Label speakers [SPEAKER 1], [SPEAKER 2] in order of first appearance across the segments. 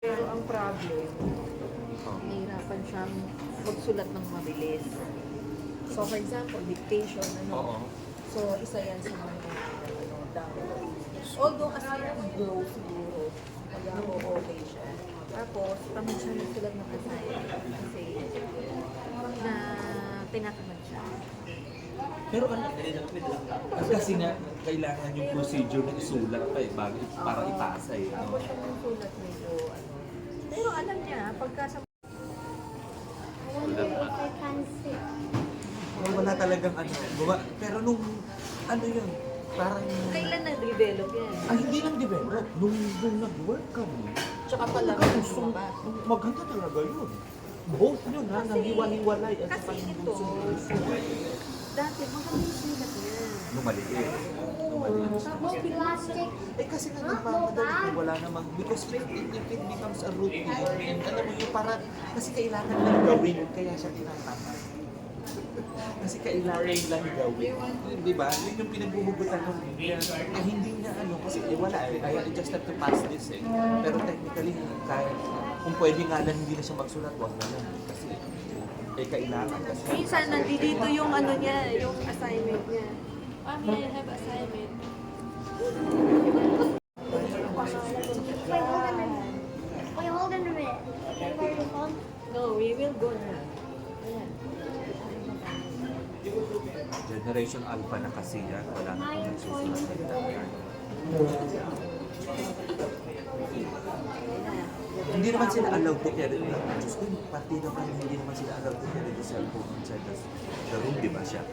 [SPEAKER 1] Pero ang problem, nahihirapan siyang magsulat ng mabilis. So, for example, dictation,
[SPEAKER 2] Oo.
[SPEAKER 1] So, isa yan sa mga download. Although, as in grow siguro, mag-okay siya. Tapos, tamad siya nagsulat ng assignment kasi na tinatamad siya.
[SPEAKER 2] Pero ano, kasi nga, kailangan yung procedure na isulat pa eh, bago, para ipasa eh.
[SPEAKER 1] Tapos
[SPEAKER 2] No?
[SPEAKER 1] siya ng sulat medyo, pero alam niya, pagka sa
[SPEAKER 3] I can see.
[SPEAKER 2] Wala talagang ano, pero nung, ano yun, parang,
[SPEAKER 1] kailan nag-develop yan?
[SPEAKER 2] hindi lang develop, nung nag-work kami,
[SPEAKER 1] Tsaka pala
[SPEAKER 2] gusto, maganda talaga yun. Both yun ha, nanghiwa-hiwalay at
[SPEAKER 1] Kasi
[SPEAKER 2] saka yung
[SPEAKER 1] ito,
[SPEAKER 2] gusto.
[SPEAKER 1] dati maganda yung sulat niya.
[SPEAKER 2] Nung maliit.
[SPEAKER 1] Tapos
[SPEAKER 3] Plastic.
[SPEAKER 2] Eh kasi nga nagpapadali, wala namang, because if it becomes a routine, and alam mo yung para, kasi kailangan lang gawin, kaya siya tinatama. Kasi kailangan lang gawin. Di ba? Yun yung pinagbubugutan ng hindi niya ano, kasi wala eh, I just have to pass this eh. Pero technically, kahit, kung pwede nga lang hindi na siya magsulat, wag na lang. Kasi, kailangan kasi.
[SPEAKER 1] minsan nandito yung ano niya, yung assignment niya. Mami, I have assignment.
[SPEAKER 3] Wait, hold on a minute. Where you hold?
[SPEAKER 1] No, we will go na. Ayan.
[SPEAKER 2] Generation Alpha na kasi yan, wala na kung nagsusulat ng dahil. Hindi naman sila allowed to carry the Diyos ko, pati naman hindi naman sila allowed to carry the cellphone inside the room, di ba siya?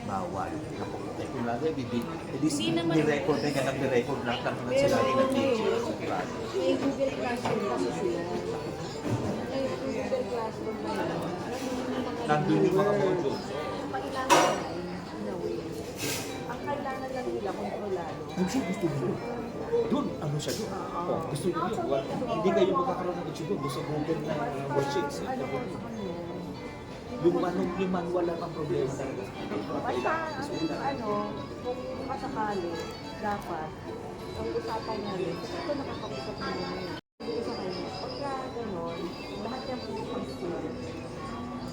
[SPEAKER 2] Bawal. Eh kung lagi, ni-record na nga, nag-record lang naman sila rin ng teacher.
[SPEAKER 1] May Google Classroom kasi sila. May Google Classroom na yun.
[SPEAKER 2] Nandun yung mga modules.
[SPEAKER 1] Ang kailangan nila, in a way, ang kailangan lang nila kontrolado.
[SPEAKER 2] Kung siya gusto nyo, doon, ano siya doon? Oh, gusto nyo yun. Hindi kayo magkakaroon ng issue doon. Gusto Google na worksheets. Yung manual lang ang problema talaga.
[SPEAKER 1] Basta, kung makasakali, dapat, ang usapan namin, kasi ito nakakausap mo na yun. Hindi sa kanya, pagka gano'n, lahat yung pag-school,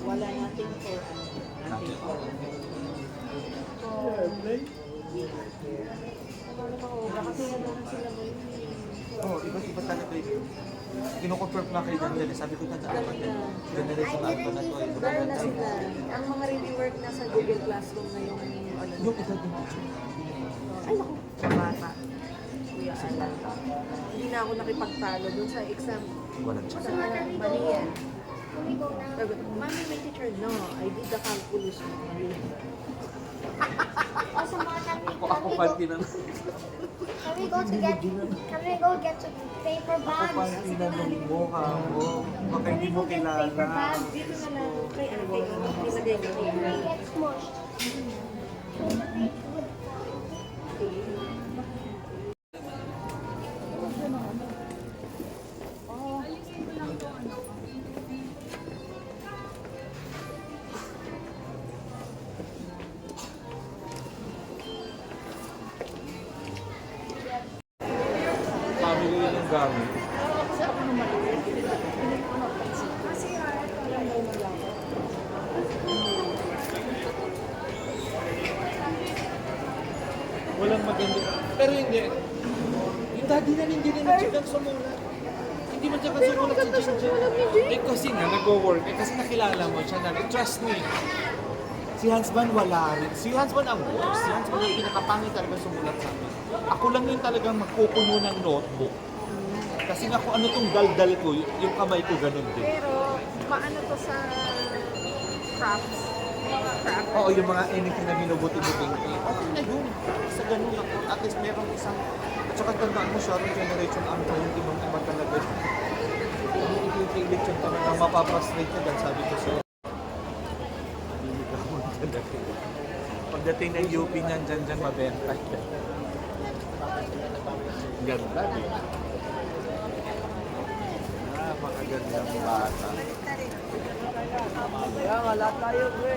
[SPEAKER 1] wala natin for nothing for. So, ano pa obra, kasi ano na sila mo yun.
[SPEAKER 2] Oh, iba talaga yun. Kino-confirm nga kayo dyan, sabi ko dyan sa akin, generation alpha na to.
[SPEAKER 1] Dahil na sila, ang mga rework na sa Google Classroom na yung ano.
[SPEAKER 2] Yung isa din ako.
[SPEAKER 1] Ay, naku, sa bata. Kuya Alan. Hindi na ako nakipagtalo dun sa exam.
[SPEAKER 2] Walang chance.
[SPEAKER 1] Sa mali yan. Sabi ko, Mami, may teacher. No, I did the calculus. Mali.
[SPEAKER 3] Also, Mom,
[SPEAKER 2] Ako panty na
[SPEAKER 3] can we go get some paper
[SPEAKER 2] Ako
[SPEAKER 3] bags?
[SPEAKER 2] panty na nung mukha mo. Baka hindi mo kilala.
[SPEAKER 1] Dito na lang kay ate. Ilagay ko niya.
[SPEAKER 3] They get smushed.
[SPEAKER 2] Family yun ang gamit. Walang maganda. Pero hindi. Yung daddy na hindi na nagsigang sumulat. Hindi man siya sumulat si Ginger. Eh kasi nga, nag-work. Eh kasi nakilala mo siya na. Trust me. Si Hansman wala rin. Si Hansman ang worst. Si Hansman ang pinakapangit talaga sumulat sa akin. Ako lang yung talagang magkukuno ng notebook. Kasi nga kung ano tong daldal ko, yung kamay ko ganun din.
[SPEAKER 1] Pero, paano to sa crafts? Mga crafts?
[SPEAKER 2] Oo, yung mga anything na binubuti-buting. Okay na yun. Sa ganun ako. At least merong isang... At saka tandaan mo siya, rin generation alpha yung ibang-iba talaga. Kung ipipilit yung talaga, mapapastrate ka dyan, sabi ko sa'yo. Hindi ka mo talaga. Pagdating ng UP niyan, dyan mabenta. Ganda. Makagandang bata.
[SPEAKER 1] Kaya nga, lahat tayo, bro.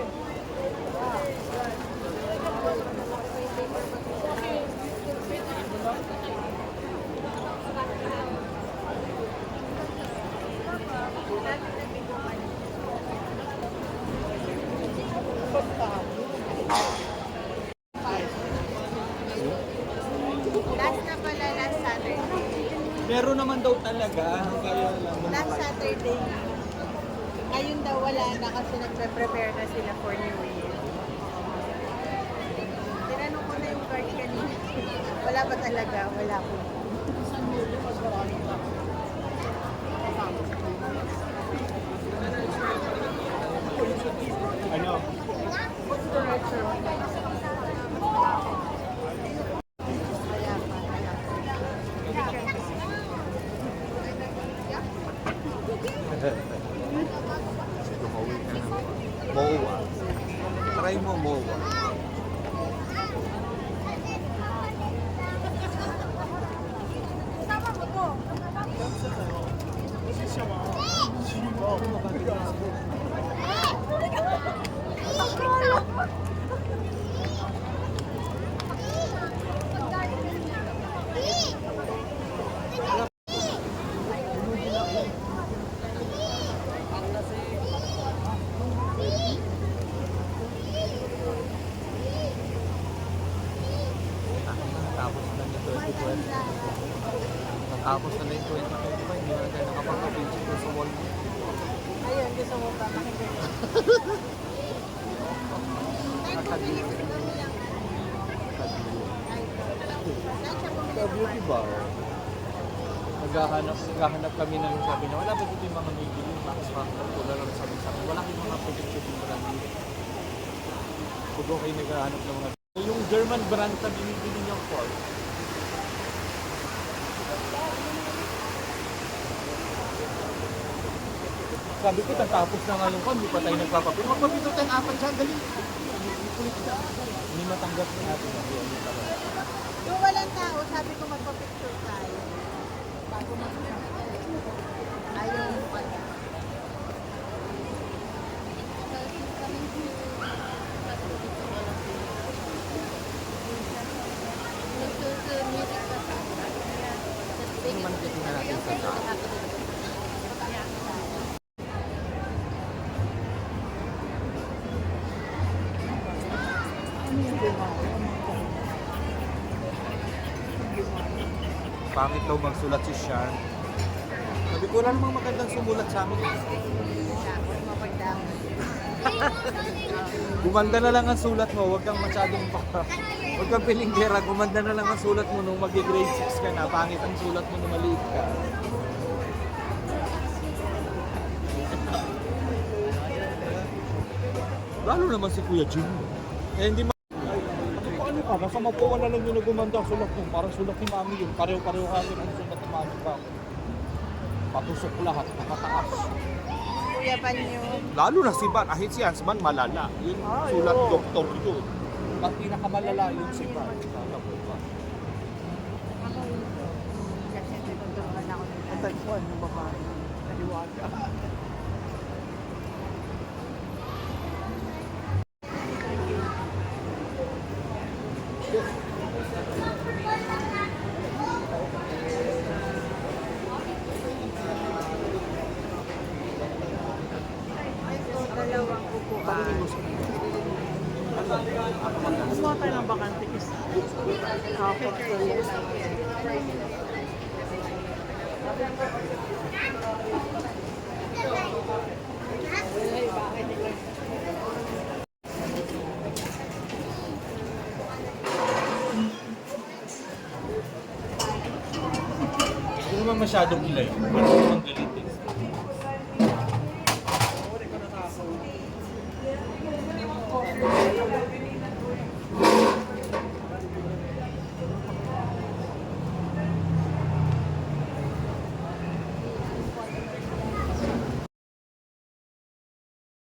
[SPEAKER 2] daw talaga. Kaya lang.
[SPEAKER 4] Last Saturday, ngayon daw wala na kasi nagpe-prepare na sila for New Year. Tinanong ko na yung guard kanina. Wala ba talaga? Wala po.
[SPEAKER 2] Ano? Gumawi ka na. Mowa. Try mo mowa. Tapos na yung 2020. Natapos na yung 2025. Hindi na tayo nakapag-visit sa mall.
[SPEAKER 4] Ayun, gusto mo ba makikita?
[SPEAKER 2] Sa beauty bar, naghahanap kami ng sabi na wala ba dito yung mga bibili yung Max Factor ko lang sabi sa akin, wala kayong mga protection yung brand dito. Kung doon kayo naghahanap ng mga yung German brand na binibili niyang Ford. Sabi ko, tapos na nga yung kwan, hindi pa tayo nagpapapil. Magpapito tayong apat dyan, dali. Hindi matanggap na natin.
[SPEAKER 4] Yung walang tao, sabi ko magpa-picture tayo. Bago ayaw mo pala.
[SPEAKER 2] Ano man titingnan natin sa daan? Pangit daw magsulat si Sean. Sabi ko, wala namang magandang sumulat sa amin. Gumanda na lang ang sulat mo, huwag kang masyadong huwag kang pilinggera, gumanda na lang ang sulat mo nung mag-grade 6 ka na, pangit ang sulat mo nung maliit ka. Lalo naman si Kuya Jim. Eh, hindi ano ka, nasa mapuwa na lang yung nagumanda ang sulat mo. Parang sulat ni Mami yun. Pareho-pareho kasi ang sulat ni Mami pa. Patusok lahat, nakataas.
[SPEAKER 4] Kuya Banyo.
[SPEAKER 2] Lalo na si Van, ahit si Hansman malala. Yung sulat doktor yun. At pinakamalala yun si Van.
[SPEAKER 4] Kasi tinuturuan ako ng
[SPEAKER 1] Tagpuan ng babae. Kaliwaga.
[SPEAKER 4] dalawang upuan.
[SPEAKER 1] Kumuha tayo ng bakante isa.
[SPEAKER 2] Hindi naman masyadong ilayo. Ano naman